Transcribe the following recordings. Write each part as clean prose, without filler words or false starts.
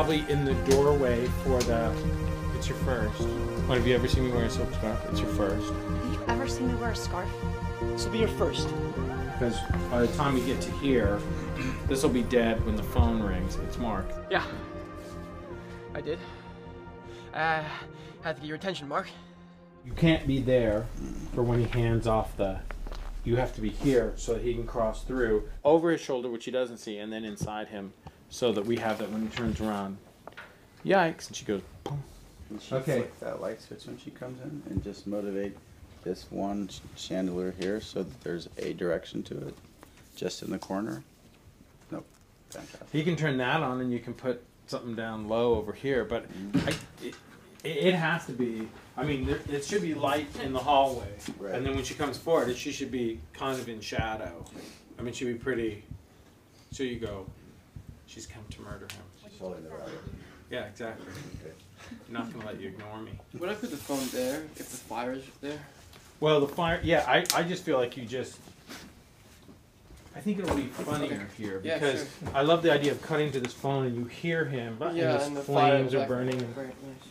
probably in the doorway for the... It's your first. When have you ever seen me wear a silk scarf? It's your first. Have you ever seen me wear a scarf? This will be your first. Because by the time you get to here, this will be dead when the phone rings. It's Mark. Yeah. I did. Had to get your attention, Mark. You can't be there for when he hands off the... You have to be here so that he can cross through over his shoulder, which he doesn't see, and then inside him so that we have that when he turns around. Yikes. And she goes, boom. And she flick that light switch when she comes in and just motivate this one chandelier here so that there's a direction to it just in the corner. Nope. Fantastic. He can turn that on and you can put something down low over here, but it has to be, I mean, it should be light in the hallway. Right. And then when she comes forward, she should be kind of in shadow. I mean, she'd be pretty, so you go, she's come to murder him. She's holding the rod. Yeah, exactly. Okay. I'm not going to let you ignore me. Would I put the phone there if the fire is there? Well, the fire, yeah, I just feel like you just, I think it'll be funnier here because I love the idea of cutting to this phone and you hear him, and the flames are burning. And... Very nice.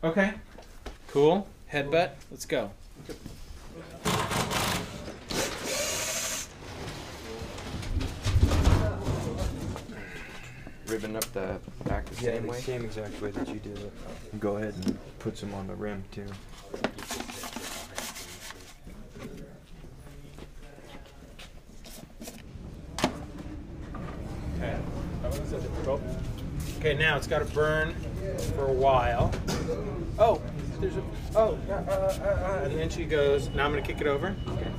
Okay, cool. Headbutt, let's go. Ribbon up the back the same way? Same exact way that you did it. And go ahead and put some on the rim too. Okay, now it's got to burn for a while. Oh, there's a... Oh, and then she goes, now I'm going to kick it over. Okay.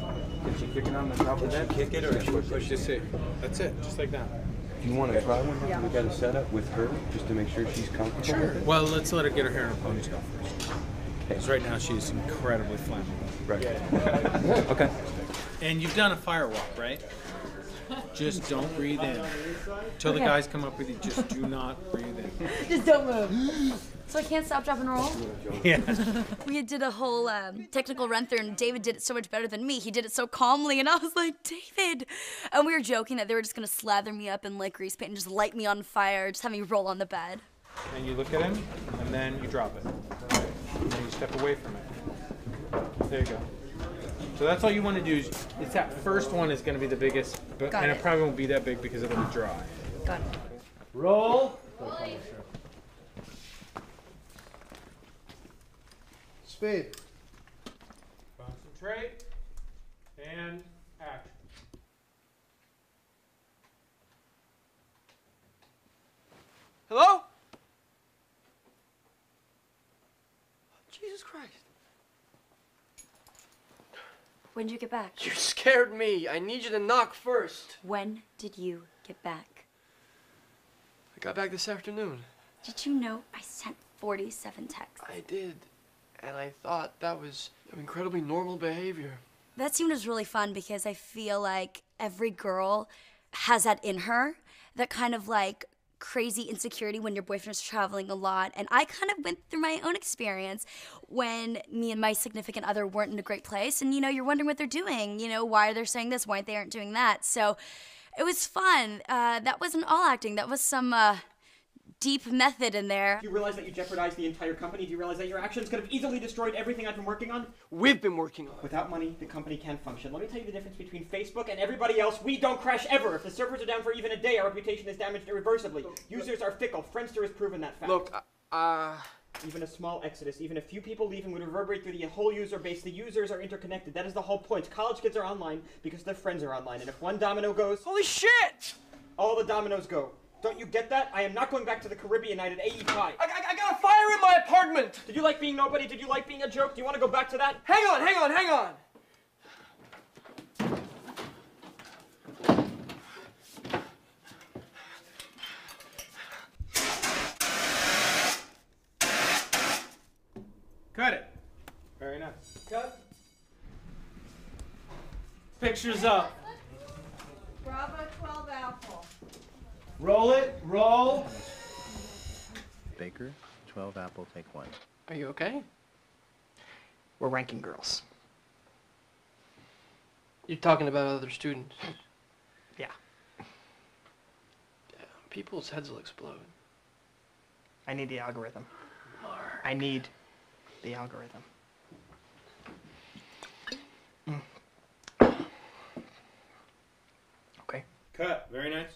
Did she kick it on the top of that? Kick it or push Just see. That's it, just like that. Do you want to try one? Yeah. We got to set up with her just to make sure she's comfortable. Sure. Well, let's let her get her hair in a ponytail first. Because right now she's incredibly flammable. Right. Okay. And you've done a firewalk, right? Just don't breathe in. Till the guys come up with you, just do not breathe in. Just don't move. So I can't stop, drop, and roll? Yeah. We did a whole technical run-through, and David did it so much better than me. He did it so calmly, and I was like, David! And we were joking that they were just going to slather me up in like grease paint and just light me on fire, just have me roll on the bed. And you look at him, and then you drop it. And then you step away from it. There you go. So that's all you want to do. It's that first one is going to be the biggest, and it probably won't be that big because it'll be dry. Got it. Roll. Speed. Concentrate. And action. Hello? Jesus Christ. When did you get back? You scared me. I need you to knock first. When did you get back? I got back this afternoon. Did you know I sent 47 texts? I did. And I thought that was incredibly normal behavior. That scene was really fun because I feel like every girl has that in her, that kind of like crazy insecurity when your boyfriend's traveling a lot. And I kind of went through my own experience when me and my significant other weren't in a great place. And, you know, you're wondering what they're doing. You know, why are they saying this? Why they aren't doing that? So it was fun. That wasn't all acting. That was some deep method in there. Do you realize that you jeopardized the entire company? Do you realize that your actions could have easily destroyed everything I've been working on? We've been working on it. Without money, the company can't function. Let me tell you the difference between Facebook and everybody else. We don't crash ever. If the servers are down for even a day, our reputation is damaged irreversibly. Users are fickle. Friendster has proven that fact. Look, even a small exodus, even a few people leaving would reverberate through the whole user base. The users are interconnected. That is the whole point. College kids are online because their friends are online. And if one domino goes... Holy shit! All the dominoes go. Don't you get that? I am not going back to the Caribbean night at AE Pie. I got a fire in my apartment! Did you like being nobody? Did you like being a joke? Do you want to go back to that? Hang on, hang on, hang on! Cut it. Very nice. Cut. Pictures up. Bravo 12 Apple. Roll it. Roll. Baker, 12 apple, take 1. Are you okay? We're ranking girls. You're talking about other students? Yeah. People's heads will explode. I need the algorithm. I need the algorithm. Okay. Cut. Very nice.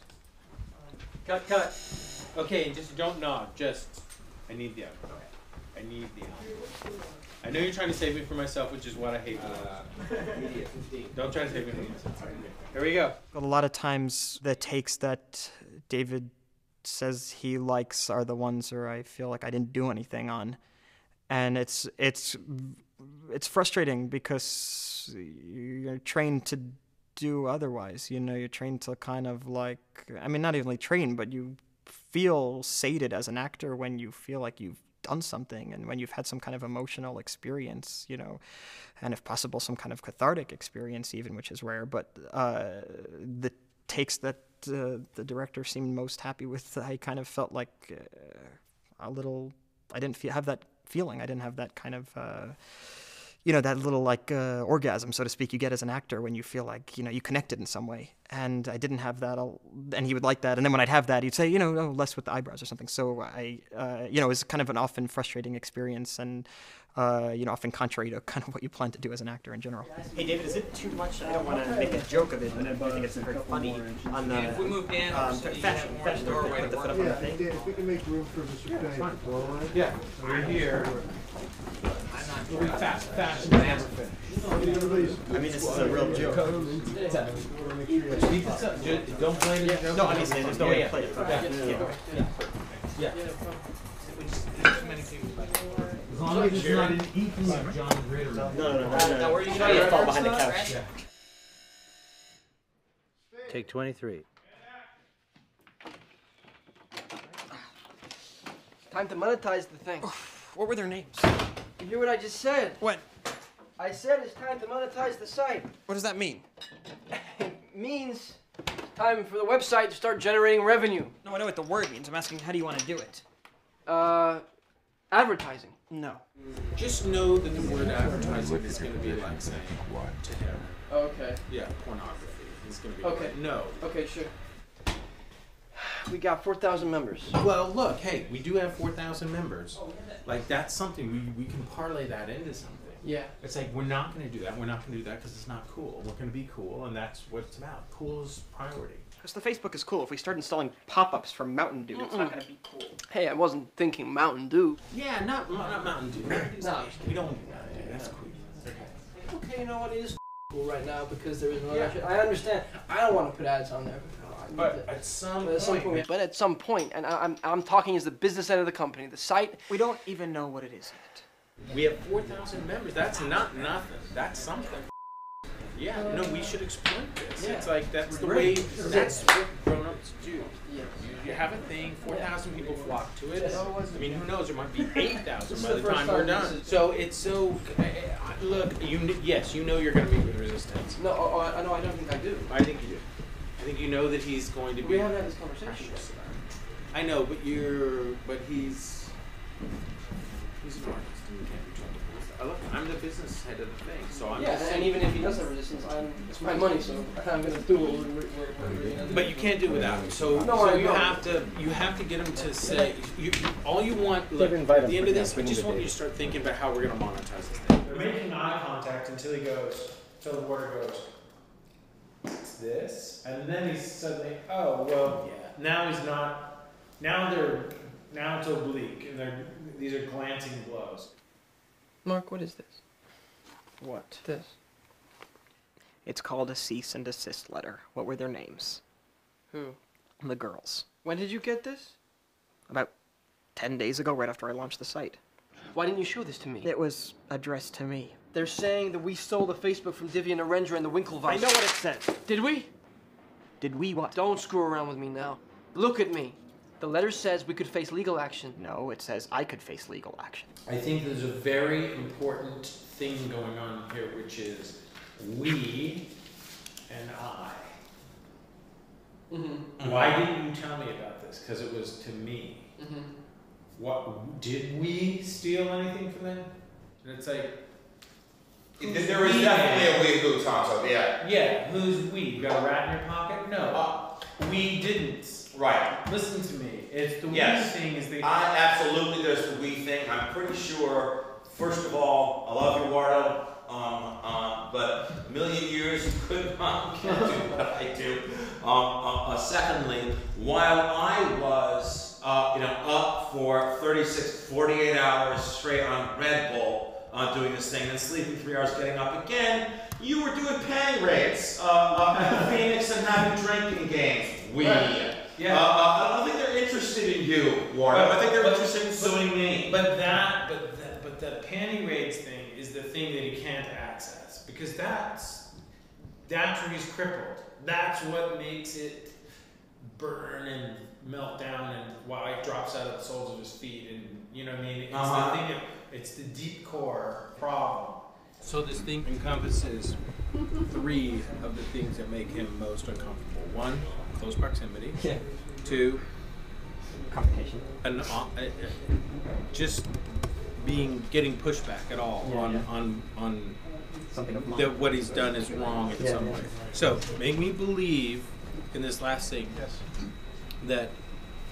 Cut, cut. Okay, just don't nod. Just, I need the algorithm. I need the algorithm. I know you're trying to save me for myself, which is what I hate. Don't try to save me for myself. Here we go. A lot of times the takes that David says he likes are the ones where I feel like I didn't do anything on. And it's frustrating because you're trained to do otherwise. You know, you're trained to kind of like, I mean, not only trained, but you feel sated as an actor when you feel like you've done something and when you've had some kind of emotional experience, you know, and if possible, some kind of cathartic experience even, which is rare. But the takes that the director seemed most happy with, I kind of felt like a little, I didn't have that feeling. I didn't have that kind of, you know, that little like orgasm, so to speak, you get as an actor when you feel like, you know, you connected in some way. And I didn't have that, and he would like that. And then when I'd have that, he'd say, you know, oh, less with the eyebrows or something. So I, you know, it was kind of an often frustrating experience and, you know, often contrary to kind of what you plan to do as an actor in general. Hey, David, is it too much? I don't want to make a joke of it, but I think it's very funny on the if we move in, fashion doorway to put up on the thing. If we can make room for Mr. Penny to blow on it. Yeah, we're here. We're fast, fast, never finish. I mean, this is a real joke. Don't blame it. No, I'm just saying, there's no way to play it. Yeah. As long as it's not an equal of John Ritter. No. Now, where are you going to fall behind the couch? Yeah. Take 23. Time to monetize the thing. What were their names? You hear what I just said? What? I said it's time to monetize the site. What does that mean? It means it's time for the website to start generating revenue. No, I know what the word means. I'm asking, how do you want to do it? Advertising. No. Just know that the word advertising is going to be like saying to him. Okay. Yeah, pornography. It's going to be Okay. like, no. Okay, sure. We got 4,000 members. Well, look, hey, we do have 4,000 members. Like, that's something, we can parlay that into something. Yeah. It's like, we're not going to do that. We're not going to do that because it's not cool. We're going to be cool, and that's what it's about. Cool is priority. Because the Facebook is cool. If we start installing pop-ups from Mountain Dew, it's not going to be cool. Hey, I wasn't thinking Mountain Dew. Yeah, not Mountain Dew. No. We don't do Mountain Dew. That's cool. Okay. Okay, you know what? It is cool right now because there is no other shit. I understand. I don't want to put ads on there. But at some point. But at some point, and I'm talking as the business end of the company, the site. We don't even know what it is yet. We have 4,000 members. That's not nothing. That's something. Yeah, no, we should exploit this. Yeah. It's like, that's the way, that's what grown-ups do. Yeah. You have a thing, 4,000 people flock to it. I mean, who knows, there might be 8,000 by the the first time time we're done. So it's so, look, yes, you know you're going to meet with resistance. No, I don't think I do. I think you do. I think you know that he's going to be. We haven't had this conversation. I know, but he's an artist and you can't be troubled. Look, I'm the business head of the thing, so I'm just and saying. even if he does have resistance, it's my money, so I'm gonna do what But you can't do without him. So, you have to get him to say all you want. Look, at the end of this, I just want you to start thinking about how we're gonna monetize this thing. They're making eye contact until the water goes. It's this, and then he's suddenly, oh well, yeah. Now he's not. Now it's oblique, and these are glancing blows. Mark, what is this? What? This. It's called a cease and desist letter. What were their names? Who? The girls. When did you get this? About 10 days ago, right after I launched the site. Why didn't you show this to me? It was addressed to me. They're saying that we stole the Facebook from Divya Narendra and the Winklevoss. I know what it says. Did we? Did we what? Don't screw around with me now. Look at me. The letter says we could face legal action. No, it says I could face legal action. I think there's a very important thing going on here, which is we and I. Mm-hmm. Why didn't you tell me about this? Because it was to me. Mm-hmm. What did we steal anything from them? And it's like. There is definitely a we who, Tom, so yeah. Yeah, who's we? You got a rat in your pocket? No. We didn't. Right. Listen to me. It's the Yes. wee thing is the. Absolutely, there's the wee thing. I'm pretty sure, first of all, I love you, Wardo, but a million years you could not do what I do. Secondly, while I was, up for 48 hours straight on Red Bull, doing this thing, and sleeping 3 hours, getting up again, you were doing panty raids at the Phoenix and having drinking games. Yeah. I don't think they're interested in you, Warren. I think they're interested in suing me. But the panty raids thing is the thing that he can't access, because that's where he's crippled. That's what makes it burn and melt down, and why it drops out of the soles of his feet, and you know what I mean. It's the thing. It's the deep core problem. So this thing encompasses 3 of the things that make him most uncomfortable. 1, close proximity. Yeah. 2, Confrontation. Just getting pushback at all on something of that what he's done is wrong in some way. So make me believe in this last thing that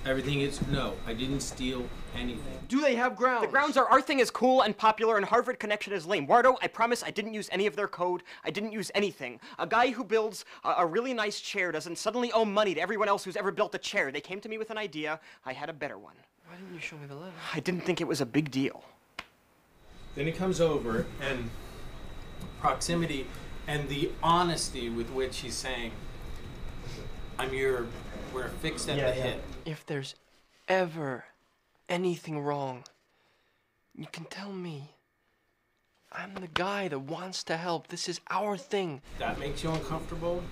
everything is no. I didn't steal anything. Do they have grounds? The grounds are our thing is cool and popular and Harvard connection is lame. Wardo, I promise I didn't use any of their code. I didn't use anything. A guy who builds a really nice chair doesn't suddenly owe money to everyone else who's ever built a chair. They came to me with an idea. I had a better one. Why didn't you show me the letter? I didn't think it was a big deal. Then he comes over, and proximity and the honesty with which he's saying, we're fixed at the hip. If there's ever anything wrong, you can tell me. I'm the guy that wants to help. This is our thing. That makes you uncomfortable.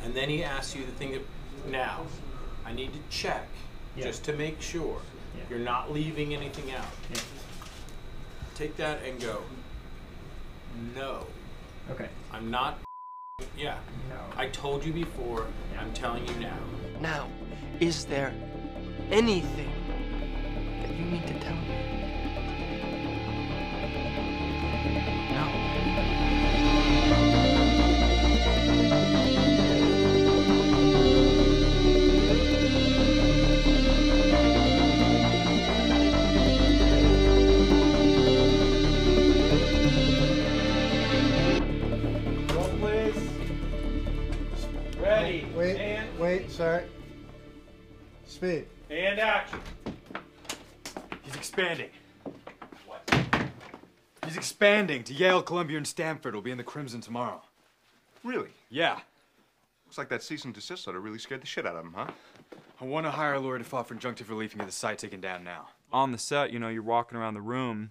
And then he asks you the thing that, now, I need to check just to make sure you're not leaving anything out. Take that and go, no. Okay. I'm not, No. I told you before, I'm telling you now. Now, is there anything that you need to tell me? Wait, sorry. Speed. And action. He's expanding. What? He's expanding to Yale, Columbia, and Stanford. Will be in the Crimson tomorrow. Really? Yeah. Looks like that cease and desist letter really scared the shit out of him, huh? I want to hire a lawyer to file for injunctive relief and get the site taken down now. On the set, you're walking around the room,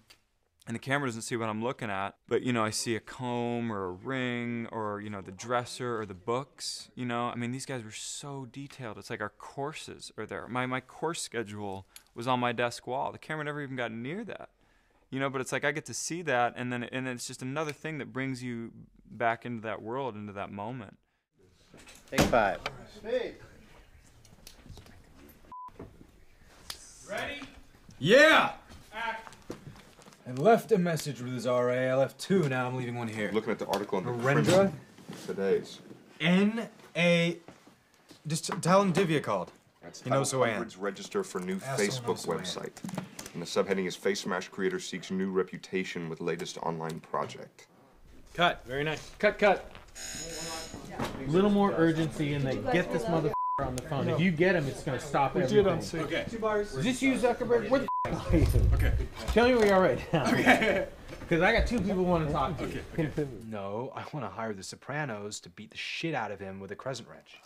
and the camera doesn't see what I'm looking at, but, I see a comb or a ring or, the dresser or the books, I mean, these guys were so detailed. It's like our courses are there. My course schedule was on my desk wall. The camera never even got near that, but it's like I get to see that, and then it's just another thing that brings you back into that world, into that moment. Take 5. Speed. Ready? Yeah! Action. I left a message with his RA. I left 2. Now I'm leaving 1 here. Looking at the article in the Narendra? Crimson. Today's. N.A. Just tell him Divya called. That's he knows who I am. Harvard's register for new Ask someone Facebook else who I am. website. And the subheading is Face Smash Creator seeks new reputation with latest online project. Cut. Very nice. Cut. Little more urgency in the get this motherfucker on the phone. If you get him, it's going to stop everything. Okay. Is this you, Zuckerberg? Where the are you? Okay. Tell me where you are right now. Okay. Because I got 2 people who want to talk to you. Okay. No, I want to hire the Sopranos to beat the shit out of him with a crescent wrench.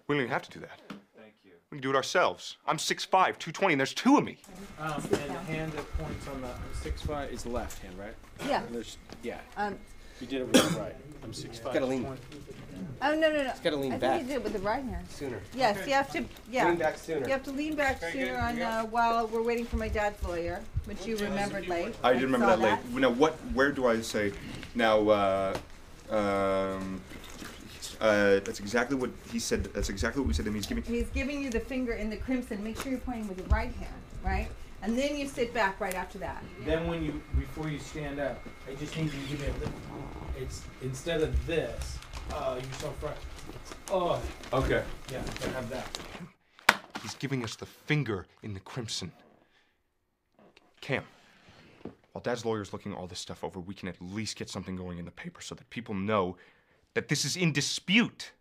We don't even have to do that. Thank you. We can do it ourselves. I'm 6'5", 220, and there's 2 of me. And the hand that points on the 6'5" is the left hand, right? Yeah. You did it with the right. I'm 6'5". Gotta lean. Oh, no. It's gotta lean back. I think you did it with the right hand. Sooner. Yes, you have to, Lean back sooner. You have to lean back sooner while we're waiting for my dad's lawyer, which you remembered late. I did remember saw that late. Now, where do I say, now, that's exactly what he said, that's exactly what we said to him. He's giving you the finger in the crimson. Make sure you're pointing with your right hand, right? And then you sit back right after that. Then before you stand up, I just need you to give me a little, it's, instead of this, you're so fresh. Oh. Okay. Yeah, I have that. He's giving us the finger in the crimson. Cam, while Dad's lawyer's looking all this stuff over, we can at least get something going in the paper so that people know that this is in dispute.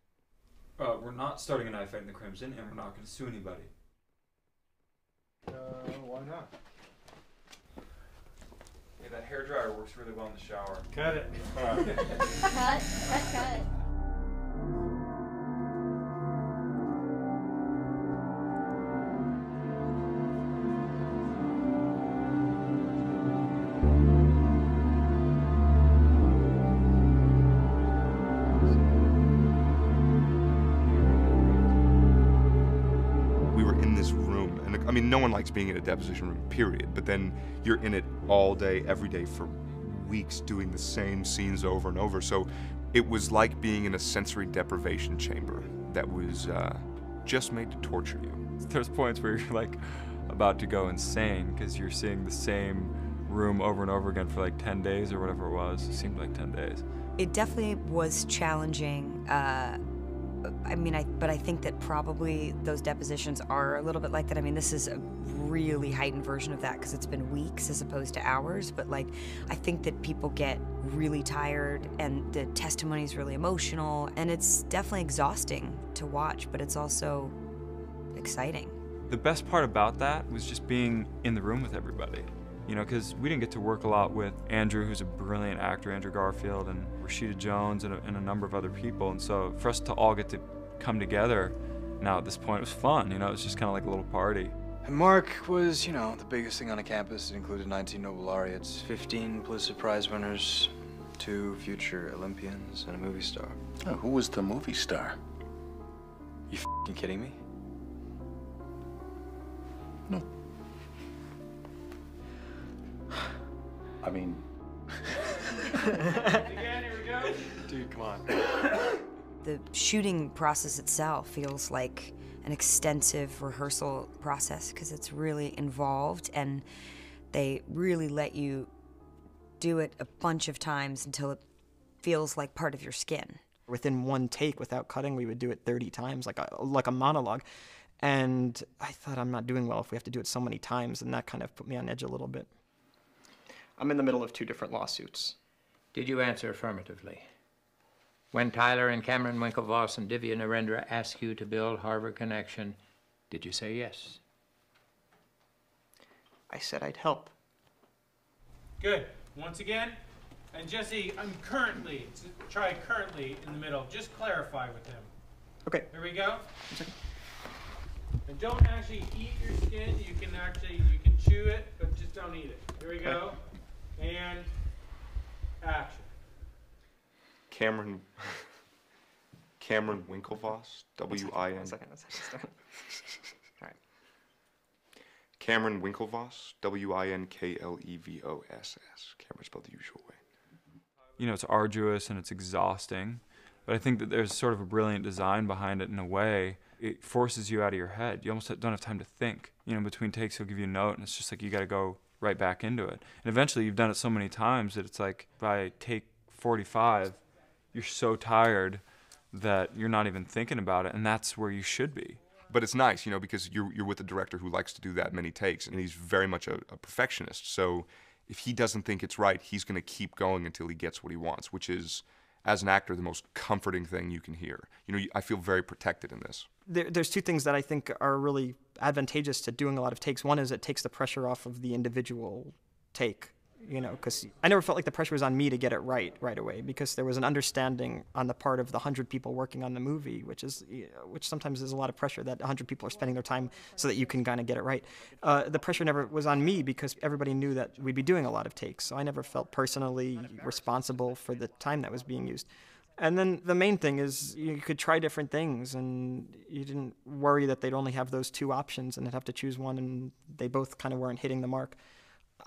We're not starting a knife fight in the Crimson, and we're not going to sue anybody. Why not? Yeah, that hairdryer works really well in the shower. Cut it. Cut. We were in this room, and I mean, no one likes being in a deposition room, period. But then you're in it all day, every day for weeks doing the same scenes over and over. So it was like being in a sensory deprivation chamber that was just made to torture you. There's points where you're like about to go insane because you're seeing the same room over and over again for like 10 days or whatever it was. It seemed like 10 days. It definitely was challenging. But I think that probably those depositions are a little bit like that. I mean, this is a really heightened version of that because it's been weeks as opposed to hours. But like, I think that people get really tired and the testimony is really emotional and it's definitely exhausting to watch, but it's also exciting. The best part about that was just being in the room with everybody. You know, because we didn't get to work a lot with Andrew, who's a brilliant actor, Andrew Garfield, and Rashida Jones, and a number of other people. And so for us to all get to come together now at this point, it was fun. You know, it was just kind of like a little party. And Mark was, you know, the biggest thing on the campus. It included 19 Nobel laureates, 15 Pulitzer Prize winners, 2 future Olympians, and a movie star. Oh, who was the movie star? You f***ing kidding me? No. I mean... Again, here we go. Dude, come on. The shooting process itself feels like an extensive rehearsal process because it's really involved and they really let you do it a bunch of times until it feels like part of your skin. Within one take, without cutting, we would do it 30 times, like a monologue. And I thought, I'm not doing well if we have to do it so many times, and that kind of put me on edge a little bit. I'm in the middle of 2 different lawsuits. Did you answer affirmatively? When Tyler and Cameron Winklevoss and Divya Narendra asked you to build Harvard Connection, did you say yes? I said I'd help. Good. Once again, and Jesse, I'm currently in the middle. Just clarify with him. Okay. Here we go. And don't actually eat your skin. You can chew it, but just don't eat it. Here we go. And action. Cameron Winklevoss, W-I-N. One second. All right. Cameron Winklevoss, W-I-N-K-L-E-V-O-S-S. Cameron spelled the usual way. You know, it's arduous and it's exhausting, but I think that there's sort of a brilliant design behind it in a way. It forces you out of your head. You almost don't have time to think. You know, between takes, he'll give you a note, and it's just like you got to go right back into it. And eventually, you've done it so many times that it's like by take 45, you're so tired that you're not even thinking about it, and that's where you should be. But it's nice, you know, because you're with a director who likes to do that many takes, and he's very much a perfectionist. So if he doesn't think it's right, he's going to keep going until he gets what he wants, which is, as an actor, the most comforting thing you can hear. You know, I feel very protected in this. There's 2 things that I think are really advantageous to doing a lot of takes. One is it takes the pressure off of the individual take, you know, because I never felt like the pressure was on me to get it right away, because there was an understanding on the part of the 100 people working on the movie, which sometimes is a lot of pressure that 100 people are spending their time so that you can kind of get it right. The pressure never was on me because everybody knew that we'd be doing a lot of takes, so I never felt personally responsible for the time that was being used. And then the main thing is you could try different things, and you didn't worry that they'd only have those 2 options and they'd have to choose one, and they both kind of weren't hitting the mark.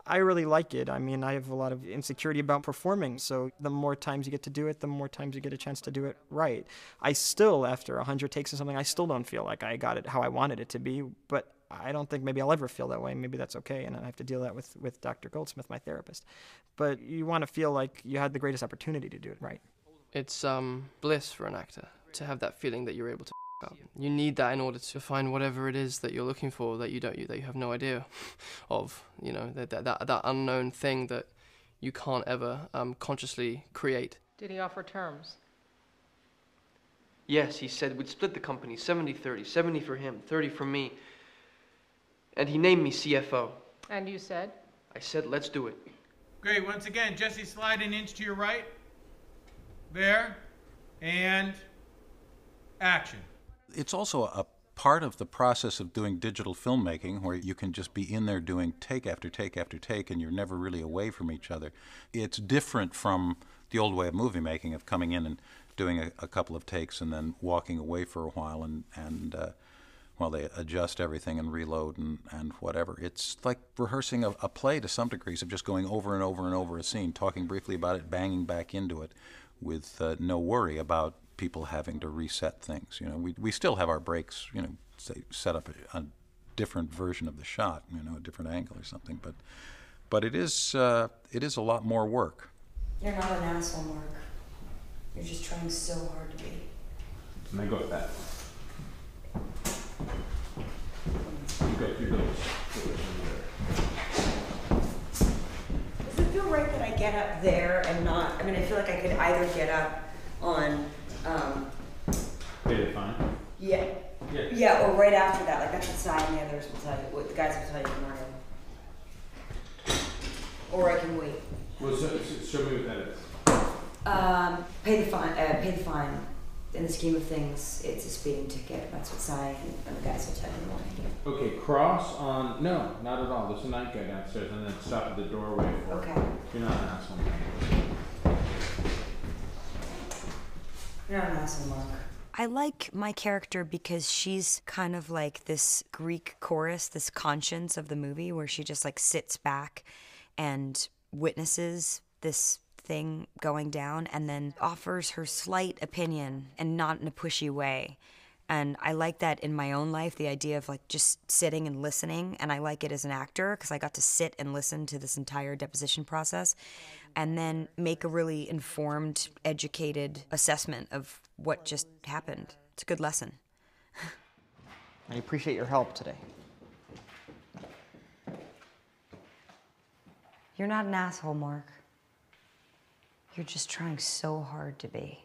I really like it. I mean, I have a lot of insecurity about performing, so the more times you get to do it, the more times you get a chance to do it right. I still, after 100 takes or something, I still don't feel like I got it how I wanted it to be, but I don't think maybe I'll ever feel that way. Maybe that's okay, and I have to deal that with Dr. Goldsmith, my therapist. But you want to feel like you had the greatest opportunity to do it right. It's bliss for an actor to have that feeling that you're able to You need that in order to find whatever it is that you're looking for that you have no idea of. You know, that unknown thing that you can't ever consciously create. Did he offer terms? Yes, he said we'd split the company 70-30, 70 for him, 30 for me. And he named me CFO. And you said? I said, let's do it. Great. Once again, Jesse, slide an inch to your right. There. And action. It's also a part of the process of doing digital filmmaking where you can just be in there doing take after take after take and you're never really away from each other. It's different from the old way of movie making, of coming in and doing a couple of takes and then walking away for a while and while they adjust everything and reload and whatever. It's like rehearsing a play to some degrees, of just going over and over and over a scene, talking briefly about it, banging back into it with no worry about people having to reset things. You know, we still have our breaks, you know, say set up a different version of the shot, you know, a different angle or something, but it is a lot more work. You're not an asshole, Mark. You're just trying so hard to be. And then go with that. You go. Does it feel right that I get up there and not? I mean, I feel like I could either get up on. Did it fine? Yeah. Yeah. Yeah, or right after that, like that's what Cy and the others will tell you. What the guys will tell you tomorrow. Or I can wait. Well, show me what that is. Pay the fine. Pay the fine. In the scheme of things, it's a speeding ticket. That's what Cy and the guys will tell you in the morning. Okay, cross on. No, not at all. There's a night guy downstairs, and then stop at the doorway for. Okay. You're not an asshole. You're not an asshole, Mark. I like my character because she's kind of like this Greek chorus, this conscience of the movie, where she just like sits back and witnesses this thing going down and then offers her slight opinion and not in a pushy way. And I like that in my own life, the idea of like just sitting and listening. And I like it as an actor because I got to sit and listen to this entire deposition process and then make a really informed, educated assessment of what just happened. It's a good lesson. I appreciate your help today. You're not an asshole, Mark. You're just trying so hard to be.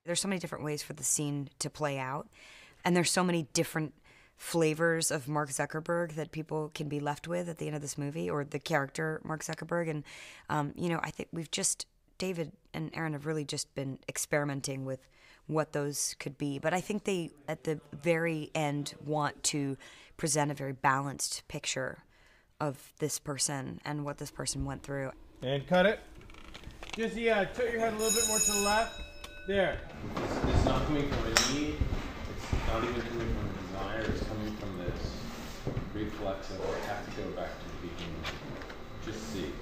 There's so many different ways for the scene to play out, and there's so many different flavors of Mark Zuckerberg that people can be left with at the end of this movie, or the character Mark Zuckerberg. And, you know, I think David and Aaron have really just been experimenting with what those could be. But I think they, at the very end, want to present a very balanced picture of this person and what this person went through. And cut it. Just, yeah, tilt your head a little bit more to the left. There. It's not coming from a need. It's not even coming from a desire. It's coming from this reflex of I have to go back to the beginning. Just see.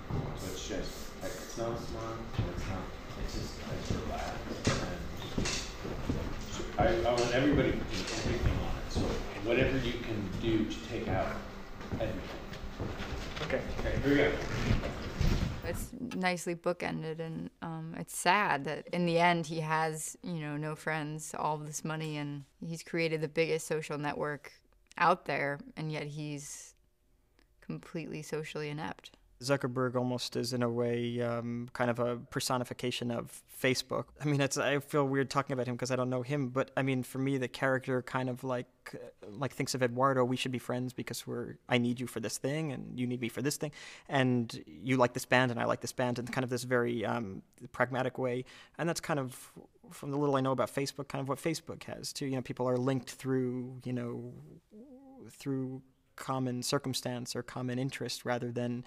So it's just, like, it's not a smile, it's not, it's just relaxed. And I want everybody to do everything on it. So whatever you can do to take out everything. Okay, here we go. It's nicely bookended, and it's sad that in the end he has, you know, no friends, all of this money, and he's created the biggest social network out there, and yet he's completely socially inept. Zuckerberg almost is, in a way, kind of a personification of Facebook. I mean, I feel weird talking about him because I don't know him, but I mean, for me, the character kind of like thinks of Eduardo. We should be friends because I need you for this thing, and you need me for this thing, and you like this band, and I like this band, in kind of this very pragmatic way. And that's kind of, from the little I know about Facebook, kind of what Facebook has too. You know, people are linked through, you know, through common circumstance or common interest rather than,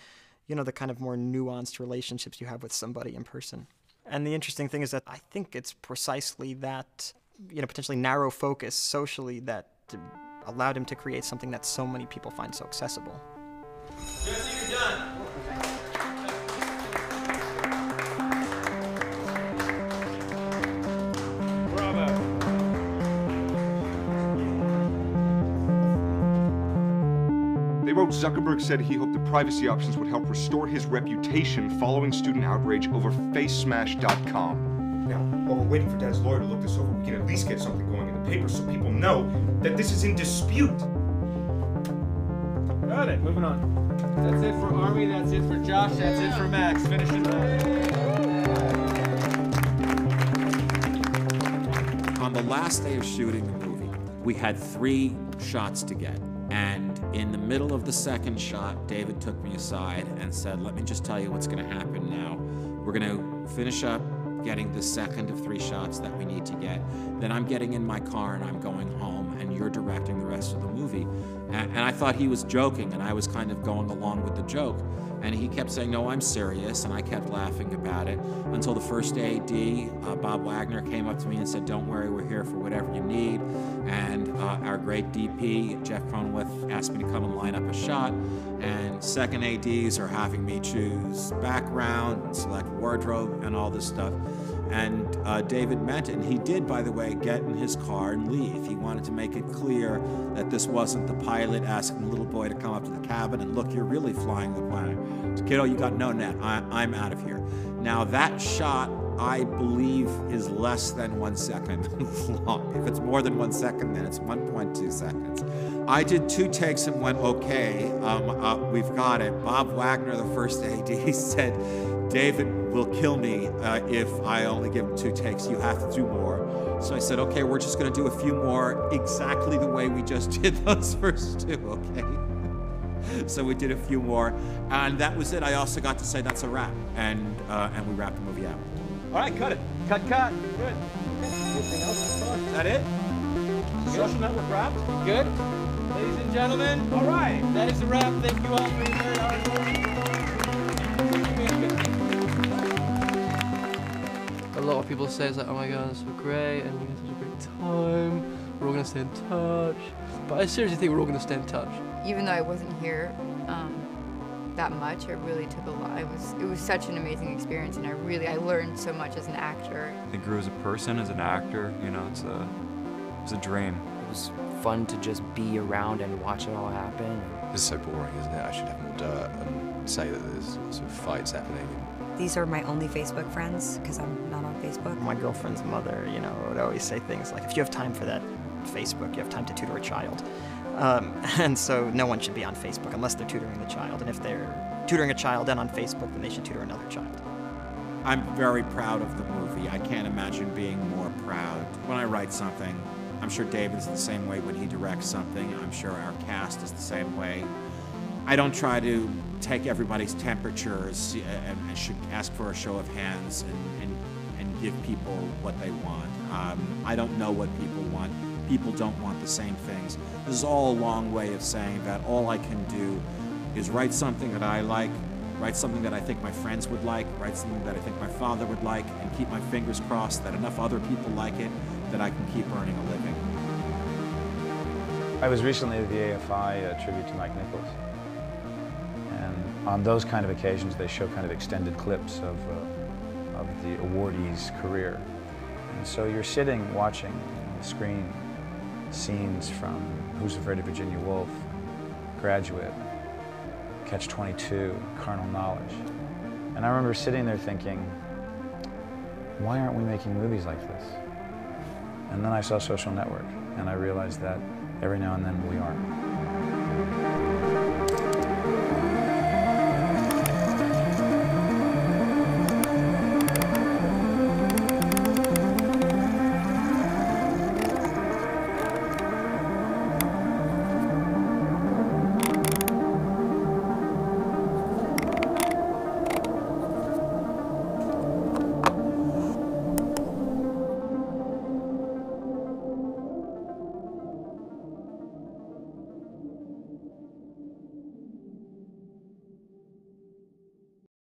you know, the kind of more nuanced relationships you have with somebody in person. And the interesting thing is that I think it's precisely that, you know, potentially narrow focus socially that allowed him to create something that so many people find so accessible. Jesse, you're done. They wrote Zuckerberg said he hoped the privacy options would help restore his reputation following student outrage over FaceSmash.com. Now, while we're waiting for Dad's lawyer to look this over, we can at least get something going in the paper so people know that this is in dispute. Got it. Moving on. That's it for Army. That's it for Josh. That's it for Max. Finishing On the last day of shooting the movie, we had 3 shots to get. And in the middle of the second shot, David took me aside and said, let me just tell you what's going to happen now. We're going to finish up getting the second of 3 shots that we need to get. Then I'm getting in my car and I'm going home, and you're directing the rest of the movie. And I thought he was joking, and I was kind of going along with the joke. And he kept saying, no, I'm serious, and I kept laughing about it until the first AD, Bob Wagner, came up to me and said, don't worry, we're here for whatever you need. And our great DP, Jeff Cronenweth, asked me to come and line up a shot. And second ADs are having me choose background and select wardrobe and all this stuff. And David meant it, and he did, by the way, get in his car and leave. He wanted to make it clear that this wasn't the pilot asking the little boy to come up to the cabin and look, you're really flying the plane. So, kiddo, you got no net. I'm out of here. Now, that shot, I believe, is less than 1 second long. If it's more than 1 second, then it's 1.2 seconds. I did 2 takes and went, okay, we've got it. Bob Wagner, the first AD, said, David will kill me if I only give him 2 takes. You have to do more. So I said, okay, we're just going to do a few more exactly the way we just did those first 2, okay? So we did a few more, and that was it. I also got to say that's a wrap, and we wrapped the movie out. All right, cut it. Cut. Good. Anything else? Is that it? Social Network wrapped? Good? Ladies and gentlemen, all right, that is a wrap. Thank you all for your very hard work. A lot of people say it's like, oh my god, it's so great, and we had such a great time. We're all gonna stay in touch. But I seriously think we're all gonna stay in touch. Even though I wasn't here that much, I really took a lot. It was such an amazing experience, and I learned so much as an actor. I grew as a person, as an actor. You know, it's a dream. It was fun to just be around and watch it all happen. This is so boring, isn't it? I should have more dirt and say that there's lots of fights happening. These are my only Facebook friends, because I'm not on Facebook. My girlfriend's mother, would always say things like, if you have time for that Facebook, you have time to tutor a child. And so no one should be on Facebook unless they're tutoring the child. And if they're tutoring a child and on Facebook, then they should tutor another child. I'm very proud of the movie. I can't imagine being more proud. When I write something, I'm sure David's the same way when he directs something. I'm sure our cast is the same way. I don't try to take everybody's temperatures and should ask for a show of hands and give people what they want. I don't know what people want. People don't want the same things. This is all a long way of saying that all I can do is write something that I like, write something that I think my friends would like, write something that I think my father would like, and keep my fingers crossed that enough other people like it that I can keep earning a living. I was recently at the AFI tribute to Mike Nichols. And on those kind of occasions, they show kind of extended clips of the awardee's career. And so you're sitting watching on the screen scenes from Who's Afraid of Virginia Woolf, Graduate, Catch-22, Carnal Knowledge. And I remember sitting there thinking, why aren't we making movies like this? And then I saw Social Network, and I realized that every now and then we are.